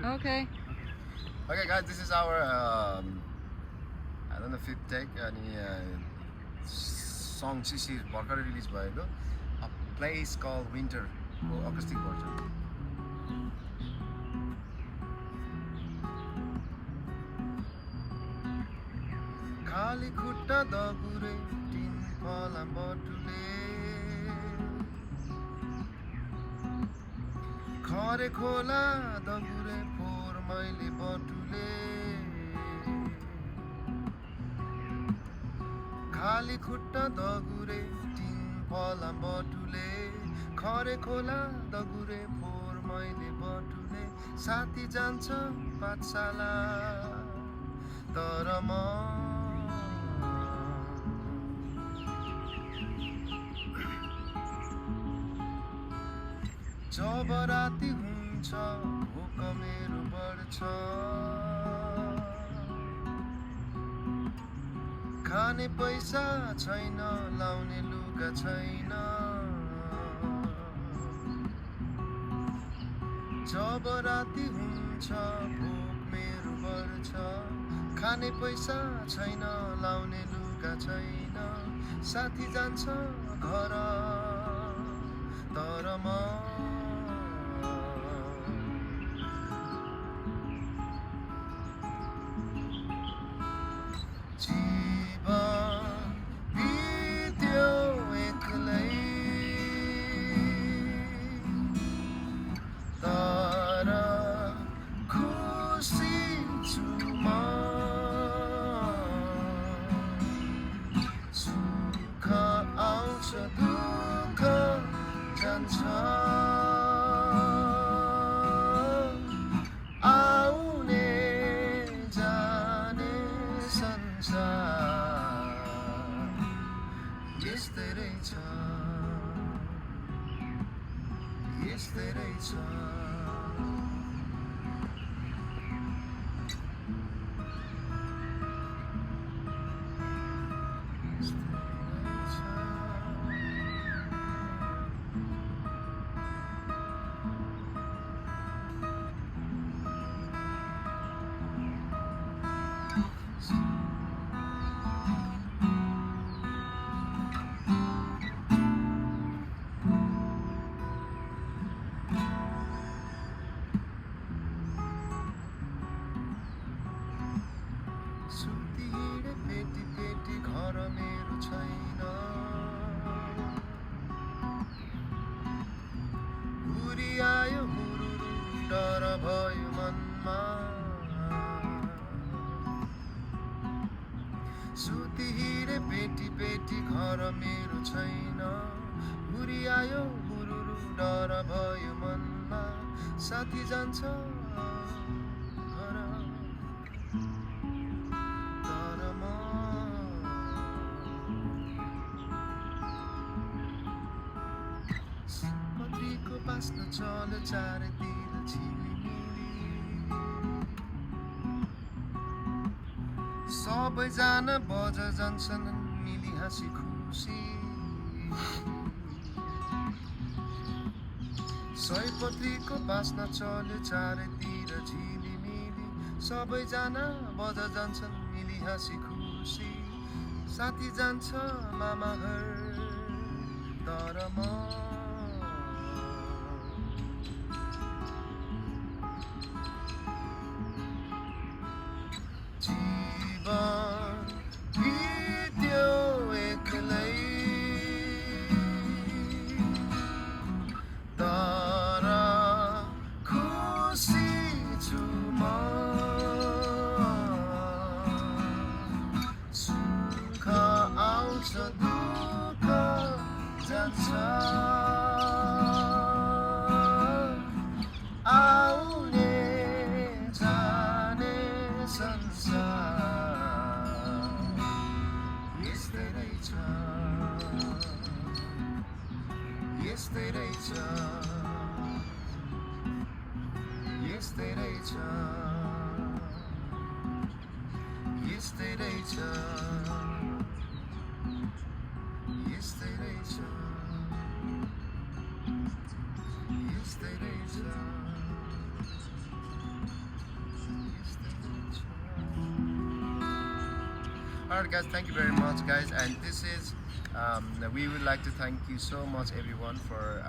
Okay. Okay, guys, this is our I don't know fifth take अनि song चाहिँ भर्खरै release भएको A Place Called Winter को acoustic version. खाली खुट्टा दगुरे टिन फलाम बटुले खरे खोला दगुरे फोर मैले बटुले खाली खुट्टा दगुरे टिन फलाम बटुले खरे खोला दगुरे फोर मैले बटुले साथी जान्छ पाठशाला तर म जब राति हुन्छ भोक मेरो बढ्छ खाने पैसा छैन लाउने लुगा छैन जब राति हुन्छ भोक मेरो बढ्छ खाने पैसा छैन लाउने लुगा छैन साथी जान्छ घर तर म जीवन बित्यो एक्लै तर खुसी छु म सुख आउँछ दुःख जान्छ आउने जाने संसार यस्तै रहेछ यस्तै रहेछ सुती हिँडे पेटी पेटी घर मेरो छैन हुरी आयो हुरुरु डर भयो मनमा सुती हिँडे पेटी पेटी घर मेरो छैन हुरी आयो हुरुरु डर भयो मनमा साथी जान्छ घर तर म पत्रीको बास्न चल्यो चारैतिर झिलिमिली सबैजना बजार जान्छन् मिली हाँसी खुसी सयपत्रीको बास्न चल्यो चारैतिर झिलिमिली सबैजना बजार जान्छन् मिली हाँसी खुसी साथी जान्छ मामा घर तर म जीवन बित्यो एक्लै तर खुसी छु म सुख आउँछ दुःख जान्छ आउने जाने संसार यस्तै रहेछ यस्तै रहेछ यस्तै रहेछ यस्तै रहेछ यस्तै रहेछ यस्तै रहेछ Alright guys, thank you very much guys, and this is we would like to thank you so much everyone for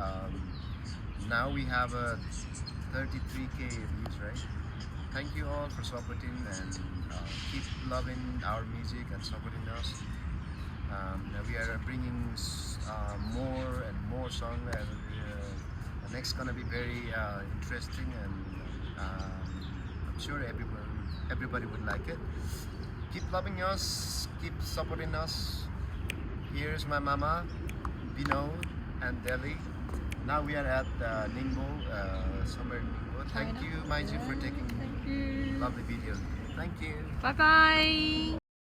now we have a 33k views, right? Thank you all for supporting and keep loving our music and supporting us. We are bringing more and more songs, and next gonna be very interesting, and I'm sure everybody would like it. Keep loving us, keep supporting us. Here's my mama, Vinod, and Delhi. Now we are at Ningbo, somewhere in Ningbo. Thank China. you, Maiji, for taking Thank you. lovely video. Thank you. Bye bye.